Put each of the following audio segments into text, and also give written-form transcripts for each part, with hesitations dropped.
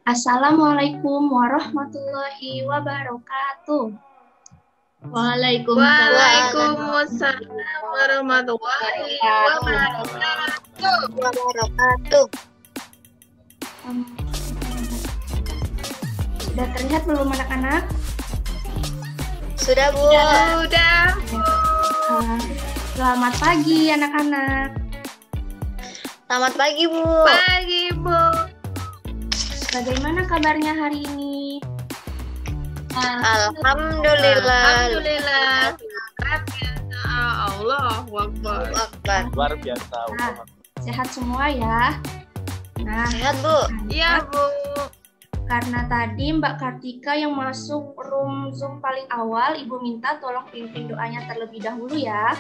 Assalamualaikum warahmatullahi wabarakatuh. Waalaikumsalam warahmatullahi wabarakatuh. Sudah terlihat belum anak-anak? Sudah, Bu. Sudah. Selamat pagi anak-anak. Selamat pagi, Bu. Pagi, Bu. Bagaimana kabarnya hari ini? Alhamdulillah. Alhamdulillah. Allahu Akbar. Luar biasa. Sehat semua ya? Nah, Sehat, Bu. Iya, Bu. karena tadi Mbak Kartika yang masuk room Zoom paling awal, Ibu minta tolong pimpin doanya terlebih dahulu ya.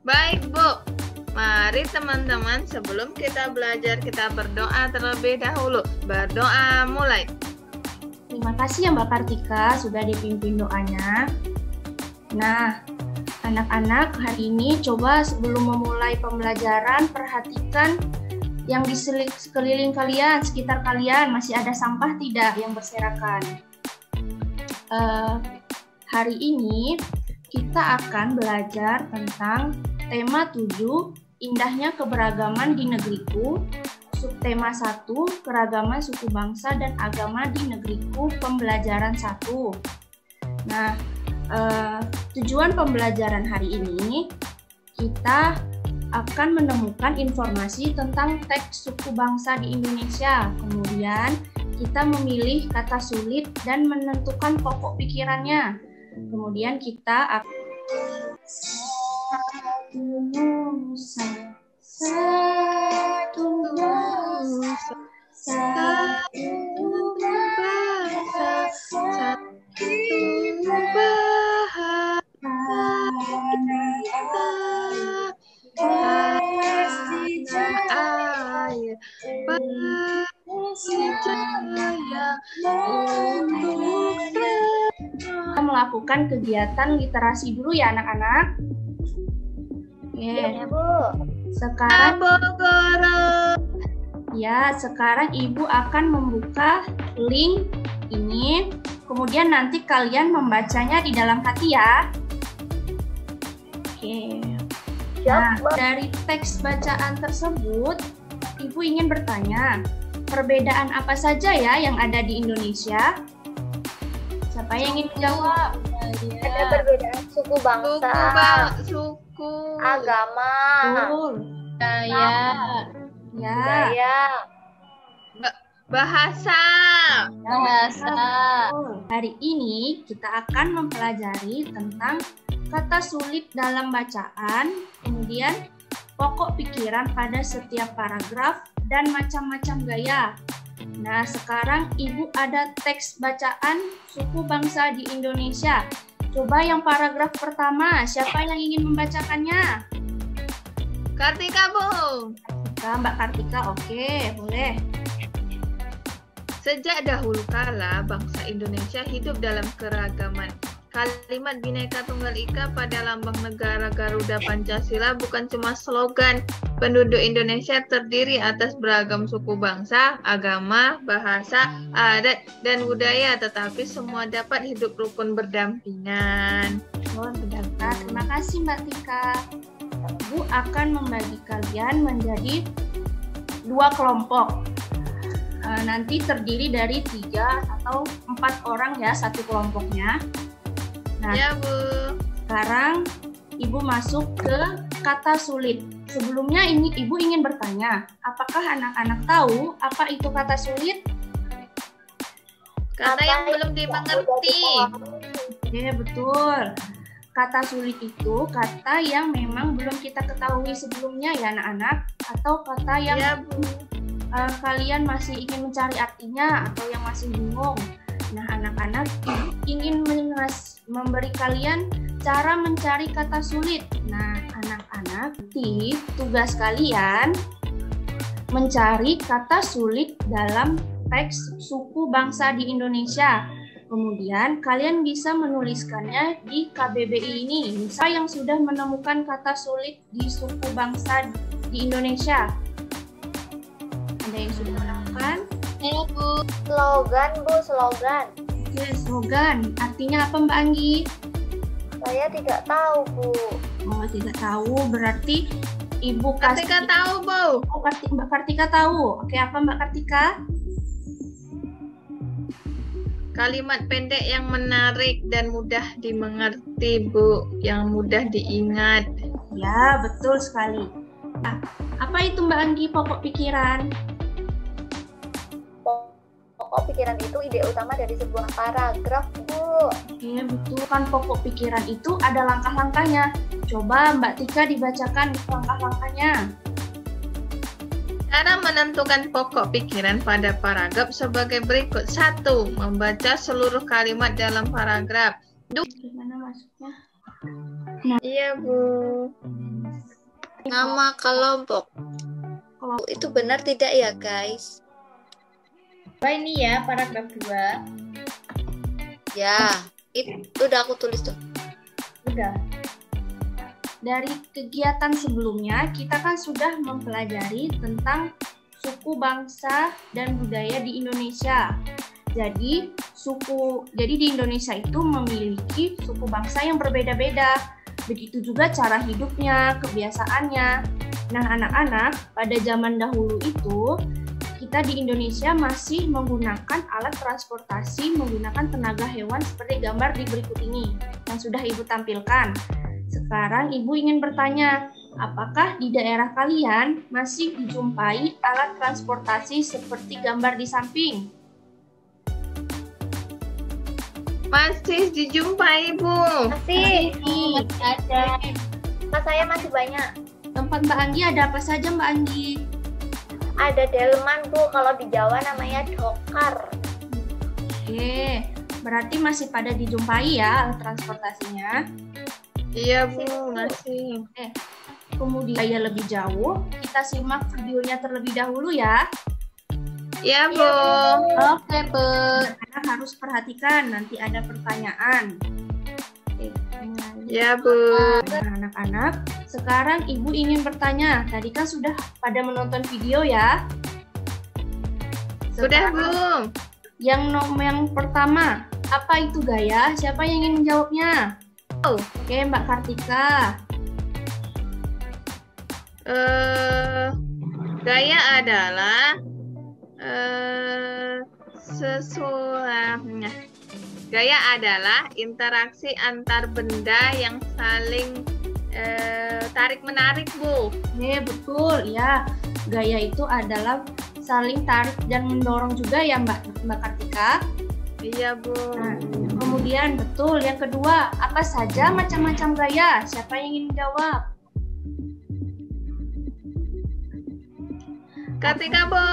Baik, Bu. Mari teman-teman, sebelum kita belajar, kita berdoa terlebih dahulu. Berdoa mulai. Terima kasih ya Mbak Kartika sudah dipimpin doanya. Nah, anak-anak hari ini coba sebelum memulai pembelajaran perhatikan yang di sekeliling kalian, sekitar kalian masih ada sampah tidak yang berserakan. Hari ini kita akan belajar tentang tema 7, indahnya keberagaman di negeriku. Subtema 1, keragaman suku bangsa dan agama di negeriku, pembelajaran 1. Nah, tujuan pembelajaran hari ini, kita akan menemukan informasi tentang teks suku bangsa di Indonesia. Kemudian, kita memilih kata sulit dan menentukan pokok pikirannya. Kemudian kita akan satu bangsa, satu bahasa, satu bahasa, air, bersedia untuk kita melakukan kegiatan literasi dulu ya anak-anak. Ya, Bu. Sekarang Guru. ya, sekarang Ibu akan membuka link ini, kemudian nanti kalian membacanya di dalam hati ya. Oke. Nah, dari teks bacaan tersebut, Ibu ingin bertanya, perbedaan apa saja ya yang ada di Indonesia? Siapa yang ingin menjawab? Ada perbedaan suku bangsa, Suku. agama, Betul. Budaya. Ya. budaya. Bahasa. Betul. Hari ini kita akan mempelajari tentang kata sulit dalam bacaan, kemudian pokok pikiran pada setiap paragraf, dan macam-macam gaya. Nah, sekarang Ibu ada teks bacaan suku bangsa di Indonesia. Coba yang paragraf pertama, siapa yang ingin membacakannya? Kartika, Bu. Mbak Kartika, oke, boleh. Sejak dahulu kala, bangsa Indonesia hidup dalam keragaman. Kalimat Bhinneka Tunggal Ika pada lambang negara Garuda Pancasila bukan cuma slogan. Penduduk Indonesia terdiri atas beragam suku bangsa, agama, bahasa, adat, dan budaya, tetapi semua dapat hidup rukun berdampingan. Oh, benar. Terima kasih Mbak Tika. Ibu akan membagi kalian menjadi 2 kelompok. Nanti terdiri dari 3 atau 4 orang ya, satu kelompoknya. Nah, Ya, Bu. sekarang Ibu masuk ke kata sulit. Sebelumnya ini Ibu ingin bertanya, apakah anak-anak tahu apa itu kata sulit? Kata yang belum dimengerti. Oke, betul. Kata sulit itu kata yang memang belum kita ketahui sebelumnya ya anak-anak, atau kata yang Ya, Bu. kalian masih ingin mencari artinya atau yang masih bingung. Nah, anak-anak ingin memberi kalian cara mencari kata sulit. Nah, anak-anak, tugas kalian mencari kata sulit dalam teks suku bangsa di Indonesia. Kemudian kalian bisa menuliskannya di KBBI ini. Misal yang sudah menemukan kata sulit di suku bangsa di Indonesia. Ada yang sudah menemukan? Saya Bu. Slogan Bu, slogan. Oke, slogan. Artinya apa Mbak Anggi? Saya tidak tahu Bu. Oh, tidak tahu. Berarti Ibu Kartika tahu, Bu. Oh, Mbak Kartika tahu. Oke, apa Mbak Kartika? Kalimat pendek yang menarik dan mudah dimengerti, Bu. Yang mudah diingat. Ya, betul sekali. Nah, apa itu Mbak Anggi pokok pikiran? Pokok pikiran itu ide utama dari sebuah paragraf Bu. Iya, betul kan, pokok pikiran itu ada langkah-langkahnya. Coba Mbak Tika dibacakan langkah-langkahnya. Cara menentukan pokok pikiran pada paragraf sebagai berikut. 1. Membaca seluruh kalimat dalam paragraf. Gimana masuknya? Iya, Bu. Nama kelompok. Itu benar tidak ya, guys? Ini ya paragraf 2. Ya, itu udah aku tulis tuh. Udah. Dari kegiatan sebelumnya, kita kan sudah mempelajari tentang suku bangsa dan budaya di Indonesia. Jadi di Indonesia itu memiliki suku bangsa yang berbeda-beda. Begitu juga cara hidupnya, kebiasaannya. Nah, anak-anak, pada zaman dahulu itu, kita di Indonesia masih menggunakan alat transportasi menggunakan tenaga hewan seperti gambar di berikut ini yang sudah Ibu tampilkan. Sekarang Ibu ingin bertanya, apakah di daerah kalian masih dijumpai alat transportasi seperti gambar di samping? Masih dijumpai, Bu. Masih ada. Mas saya masih banyak. Tempat Mbak Anggi ada apa saja Mbak Anggi? Ada delman Bu, kalau di Jawa namanya dokar. Oke, berarti masih pada dijumpai ya alat transportasinya. Iya, Bu. Masih. Kemudian ya lebih jauh, kita simak videonya terlebih dahulu ya. Iya, Bu. Oke, Bu. Anak harus perhatikan, nanti ada pertanyaan. Oke, Iya, Bu. nah, anak-anak, sekarang Ibu ingin bertanya. Tadi kan sudah pada menonton video ya? Sudah, Sekarang, Bu. yang pertama, apa itu gaya? Siapa yang ingin menjawabnya? Oke, Mbak Kartika. Gaya adalah sesuatu. Gaya adalah interaksi antar benda yang saling tarik-menarik, Bu. Betul ya. Gaya itu adalah saling tarik dan mendorong juga ya Mbak Kartika. Iya, Bu. Nah, kemudian betul yang kedua, apa saja macam-macam gaya? Siapa yang ingin jawab? Kartika, Bu.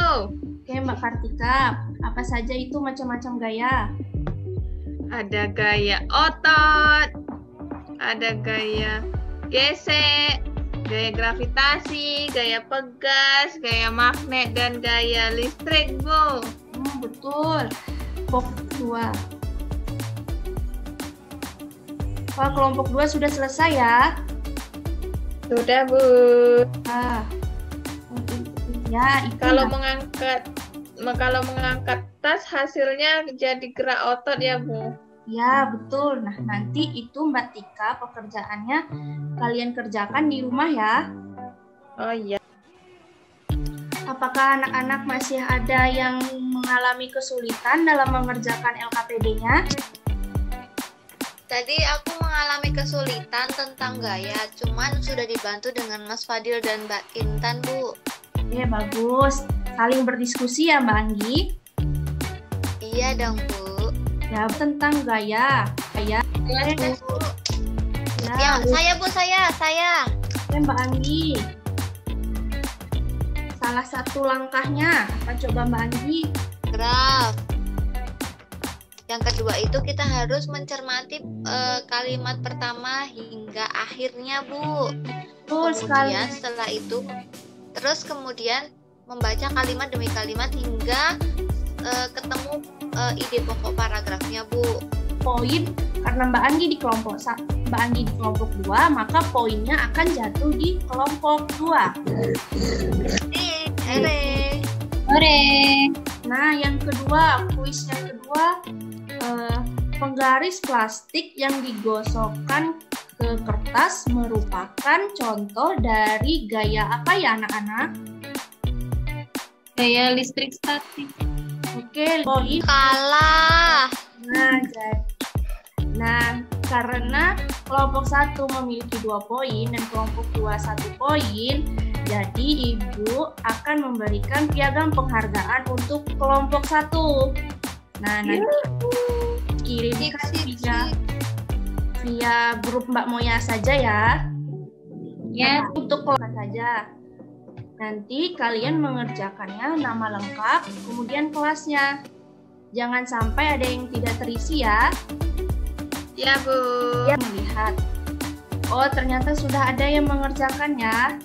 Oke, Mbak Kartika, apa saja itu macam-macam gaya? Ada gaya otot, ada gaya gesek, gaya gravitasi, gaya pegas, gaya magnet, dan gaya listrik, Bu. Betul. Kelompok 2. Wah, kelompok 2 sudah selesai ya? Sudah, Bu. Ya, itu Kalau mengangkat tas hasilnya jadi gerak otot ya, Bu. Ya, betul. Nah, nanti itu Mbak Tika pekerjaannya kalian kerjakan di rumah ya. Oh iya. Apakah anak-anak masih ada yang mengalami kesulitan dalam mengerjakan LKPD-nya? Tadi aku mengalami kesulitan tentang gaya, cuman sudah dibantu dengan Mas Fadil dan Mbak Intan, Bu. Bagus. Saling berdiskusi ya, Mbak Anggi? Iya dong, Bu. Ya, tentang gaya. Gaya. Bu. Ya, Saya, Bu, saya. Mbak Anggi. Salah satu langkahnya, apa coba Mbak Anggi? Graf. Yang kedua itu kita harus mencermati kalimat pertama hingga akhirnya, Bu. Betul sekali. Kemudian setelah itu, kemudian membaca kalimat demi kalimat hingga ketemu ide pokok paragrafnya, Bu. Poin karena Mbak Anggi di kelompok 2, maka poinnya akan jatuh di kelompok 2. Hore. Nah, yang kedua, kuis yang kedua, penggaris plastik yang digosokkan ke kertas merupakan contoh dari gaya apa ya anak-anak? Gaya listrik statis. Oke, poin. Kalah. Nah, karena kelompok 1 memiliki 2 poin dan kelompok 2 1 poin, jadi Ibu akan memberikan piagam penghargaan untuk kelompok 1. Nah, nanti kirimkan via grup Mbak Moya saja ya. Ya. Untuk kelompok saja. Nanti kalian mengerjakannya nama lengkap, kemudian kelasnya. Jangan sampai ada yang tidak terisi ya. Ya, Bu. Ya, melihat. Oh, ternyata sudah ada yang mengerjakannya.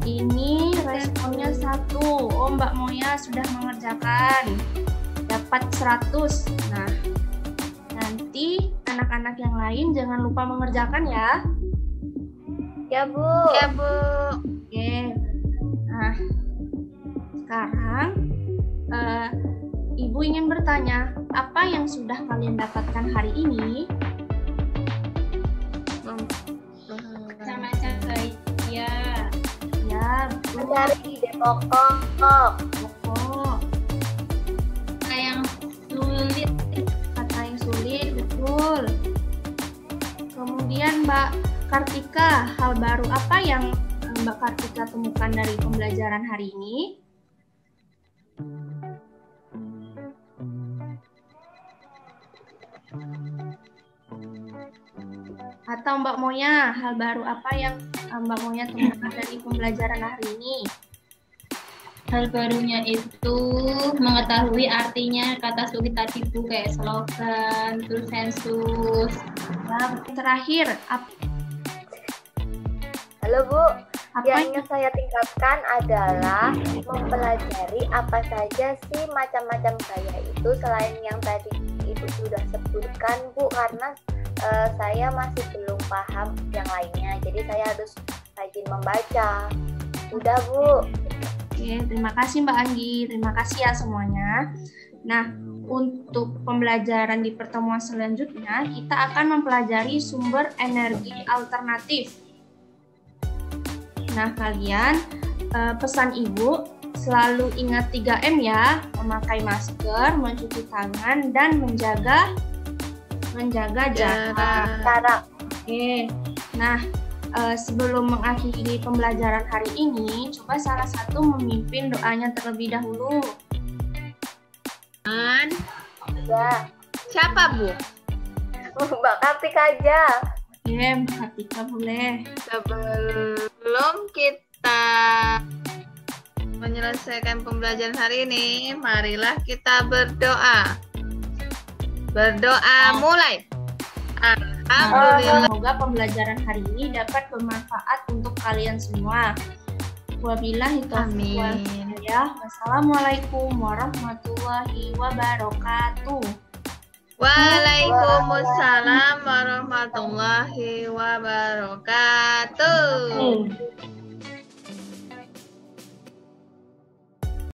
Ini responnya 1. Oh, Mbak Moya sudah mengerjakan. Dapat 100. Nah, nanti anak-anak yang lain jangan lupa mengerjakan ya. Ya, Bu. Ya, Bu. Oke. Nah, sekarang Ibu ingin bertanya, apa yang sudah kalian dapatkan hari ini? Macam-macam ya. Ya, betul. Mencari ide pokok. Pokok. Kata yang sulit. Kata yang sulit, betul. Kemudian Mbak Kartika, hal baru apa yang Mbak Kartika temukan dari pembelajaran hari ini? Atau Mbak Moya, hal baru apa yang Mbak Moya temukan dari pembelajaran hari ini? Hal barunya itu mengetahui artinya kata sulit tadi Bu, kayak slogan, terus sensus. Nah, terakhir, Halo, Bu. apa Yang ingin saya tingkatkan adalah mempelajari apa saja sih macam-macam gaya itu selain yang tadi Ibu sudah sebutkan, Bu, karena saya masih belum paham yang lainnya. Jadi saya harus rajin membaca. Udah, Bu. Oke, terima kasih Mbak Anggi, terima kasih ya semuanya. Nah, untuk pembelajaran di pertemuan selanjutnya, kita akan mempelajari sumber energi alternatif. Nah, kalian pesan Ibu selalu ingat 3M ya, memakai masker, mencuci tangan, dan menjaga jarak. Sekarang Oke, nah sebelum mengakhiri pembelajaran hari ini, coba salah satu memimpin doanya terlebih dahulu. ya, Siapa, Bu? Mbak Kartika aja. Oke, Mbak Kartika boleh. Sebelum kita menyelesaikan pembelajaran hari ini, marilah kita berdoa. Berdoa mulai. Alhamdulillah. Semoga pembelajaran hari ini dapat bermanfaat untuk kalian semua. Wabillahi taufiq wal hidayah. Wassalamualaikum warahmatullahi wabarakatuh. Waalaikumsalam warahmatullahi wabarakatuh.